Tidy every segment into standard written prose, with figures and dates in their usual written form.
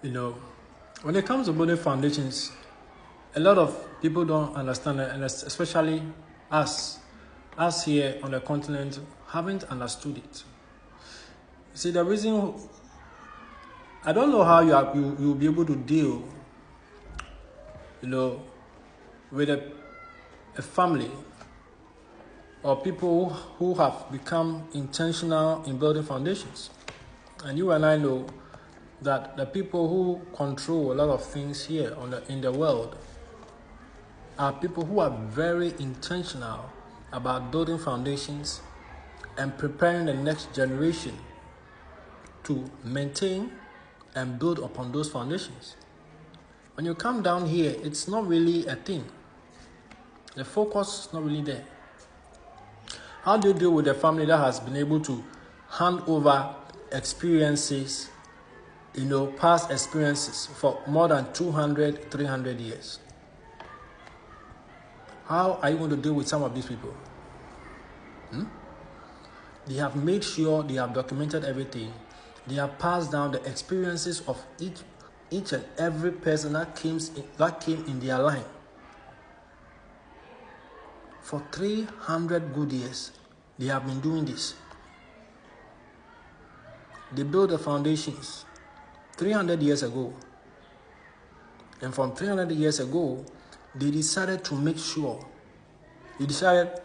You know, when it comes to building foundations, a lot of people don't understand it, and especially us here on the continent haven't understood it. See, the reason I don't know how you'll be able to deal, with a family or people who have become intentional in building foundations. And you and I know that the people who control a lot of things here in the world are people who are very intentional about building foundations and preparing the next generation to maintain and build upon those foundations. When you come down here, it's not really a thing. The focus is not really there. How do you deal with a family that has been able to hand over experiences, past experiences for more than 200, 300 years? How are you going to deal with some of these people? They have made sure they have documented everything. They have passed down the experiences of each and every person that came in their line. For 300 good years, they have been doing this. They built the foundations 300 years ago. And from 300 years ago, they decided to make sure. They decided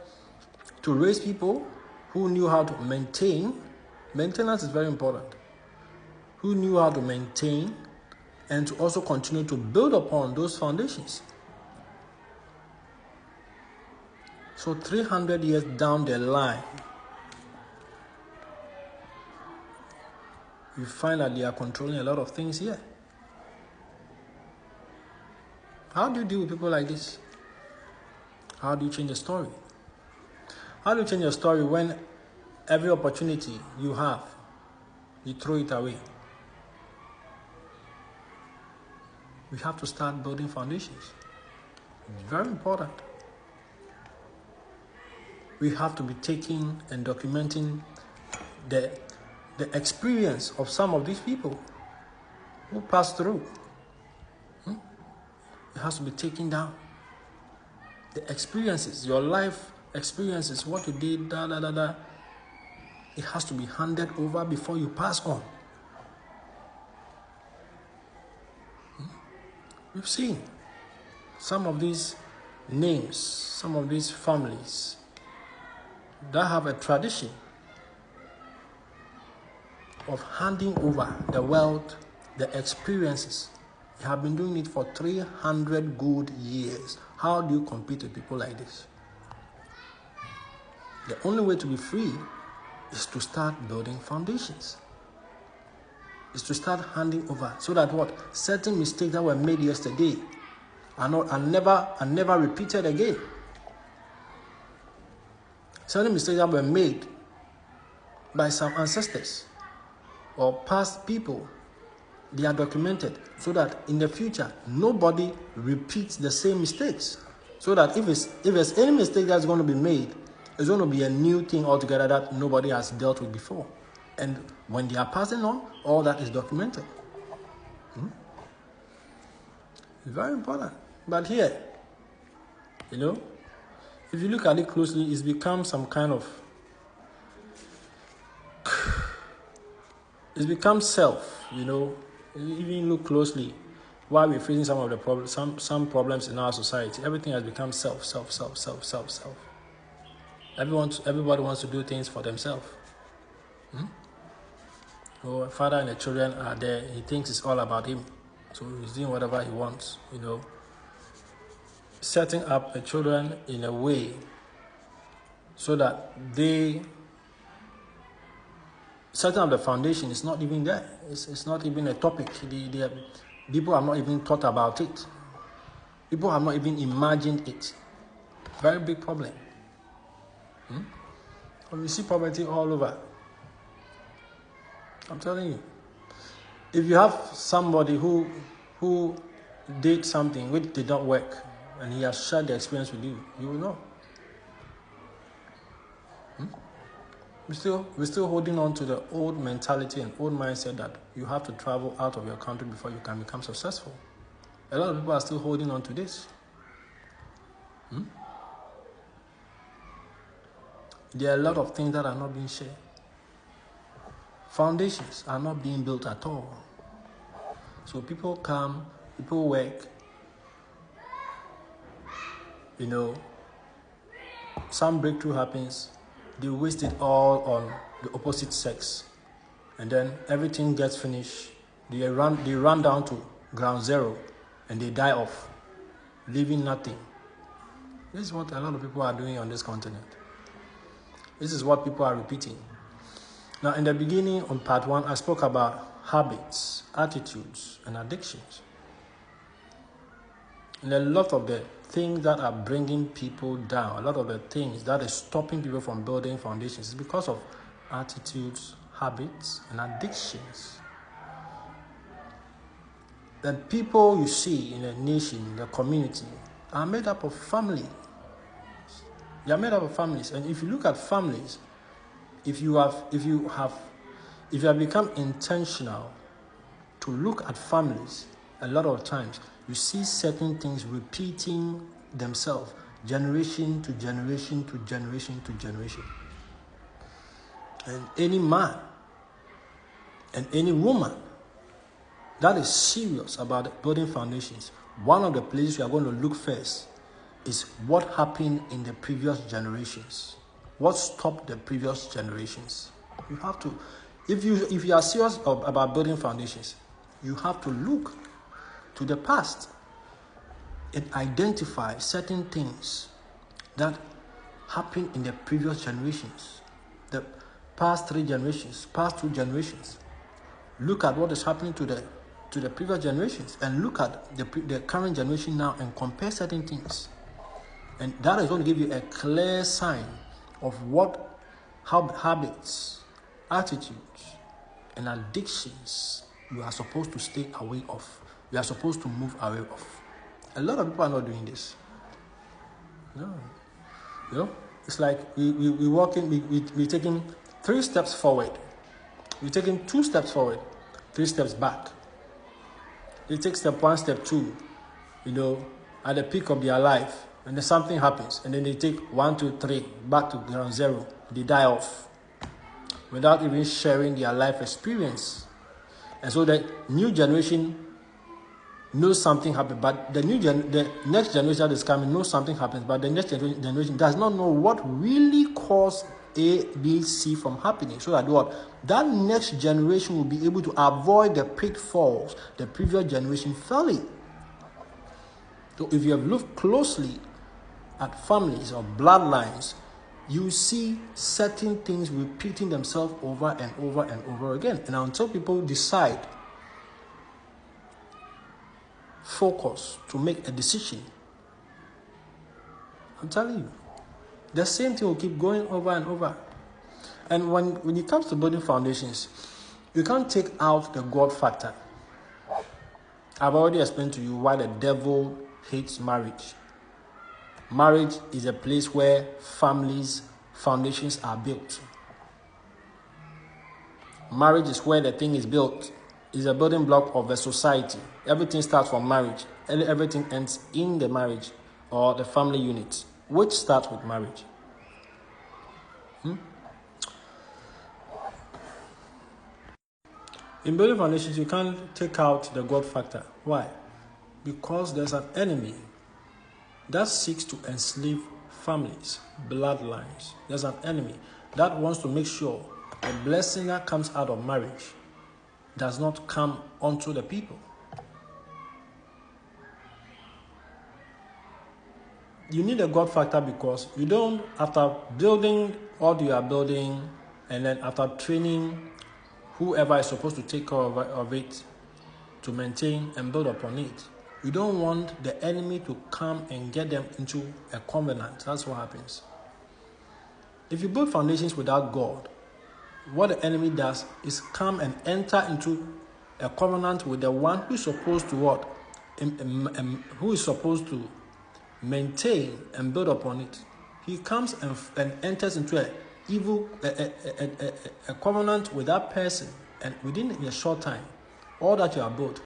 to raise people who knew how to maintain. Maintenance is very important. Who knew how to maintain and to also continue to build upon those foundations. So 300 years down the line, you find that they are controlling a lot of things here. How do you deal with people like this? How do you change the story? How do you change your story when every opportunity you have, you throw it away? We have to start building foundations. It's very important. We have to be taking and documenting the experience of some of these people who passed through. It has to be taken down. The experiences, your life experiences, what you did, it has to be handed over before you pass on. We've seen some of these names, some of these families that have a tradition of handing over the wealth, the experiences. They have been doing it for 300 good years. How do you compete with people like this? The only way to be free is to start building foundations. Is to start handing over so that certain mistakes that were made yesterday are never repeated again. Certain mistakes that were made by some ancestors or past people, they are documented so that in the future nobody repeats the same mistakes. So that if there's any mistake that's going to be made, it's going to be a new thing altogether that nobody has dealt with before. And when they are passing on, all that is documented. It's very important. But here, if you look at it closely, it's become some kind of... It's become self, Even look closely, while we're facing some of the problems, some problems in our society, everything has become self. Everybody wants to do things for themselves. A father and the children are there. He thinks it's all about him, so he's doing whatever he wants. Setting up the children in a way so that setting up the foundation is not even there. It's not even a topic. People have not even thought about it. People have not even imagined it. Very big problem. We see poverty all over. I'm telling you. If you have somebody who did something which did not work and he has shared the experience with you, you will know. We're still holding on to the old mentality and old mindset that you have to travel out of your country before you can become successful. A lot of people are still holding on to this. There are a lot of things that are not being shared. Foundations are not being built at all. So people come, people work, some breakthrough happens, they waste it all on the opposite sex. And then everything gets finished, they run down to ground zero and they die off, leaving nothing. This is what a lot of people are doing on this continent. This is what people are repeating. Now, in the beginning, on part 1, I spoke about habits, attitudes, and addictions. And a lot of the things that are bringing people down, a lot of the things that are stopping people from building foundations is because of attitudes, habits, and addictions. The people you see in a nation, the community, are made up of families. They are made up of families. And if you look at families, if you have become intentional to look at families, a lot of times you see certain things repeating themselves generation to generation to generation to generation. And any man and any woman that is serious about building foundations, one of the places we are going to look first is what happened in the previous generations. What stopped the previous generations? You have to, if you are serious about building foundations, you have to look to the past and identify certain things that happened in the previous generations, the past 3 generations, past 2 generations. Look at what is happening to the previous generations and look at the current generation now and compare certain things. And that is going to give you a clear sign of how habits, attitudes, and addictions you are supposed to stay away of. You are supposed to move away of. A lot of people are not doing this. No. It's like we walking, we're taking 3 steps forward. We're taking 2 steps forward, 3 steps back. They take step 1, step 2, at the peak of their life. And then something happens, and then they take 1, 2, 3 back to ground zero. They die off without even sharing their life experience. And so the new generation knows something happened, but the next generation that is coming knows something happens, but the next generation does not know what really caused A, B, C from happening. So that next generation will be able to avoid the pitfalls the previous generation fell in. So if you have looked closely at families or bloodlines, you see certain things repeating themselves over and over and over again. And until people decide, focus to make a decision, I'm telling you, the same thing will keep going over and over. And when it comes to building foundations, you can't take out the God factor. I've already explained to you why the devil hates marriage. Marriage is a place where families' foundations are built. Marriage is where the thing is built. It's a building block of a society. Everything starts from marriage. Everything ends in the marriage or the family unit, which starts with marriage. In building foundations, you can't take out the God factor. Why? Because there's an enemy that seeks to enslave families, bloodlines. There's an enemy that wants to make sure the blessing that comes out of marriage does not come onto the people. You need a God factor because you don't, after building what you are building, and then after training whoever is supposed to take care of it, to maintain and build upon it, you don't want the enemy to come and get them into a covenant. That's what happens. If you build foundations without God, what the enemy does is come and enter into a covenant with the one who is supposed to what? Who is supposed to maintain and build upon it. He comes and enters into a covenant with that person, and within a short time, all that you have built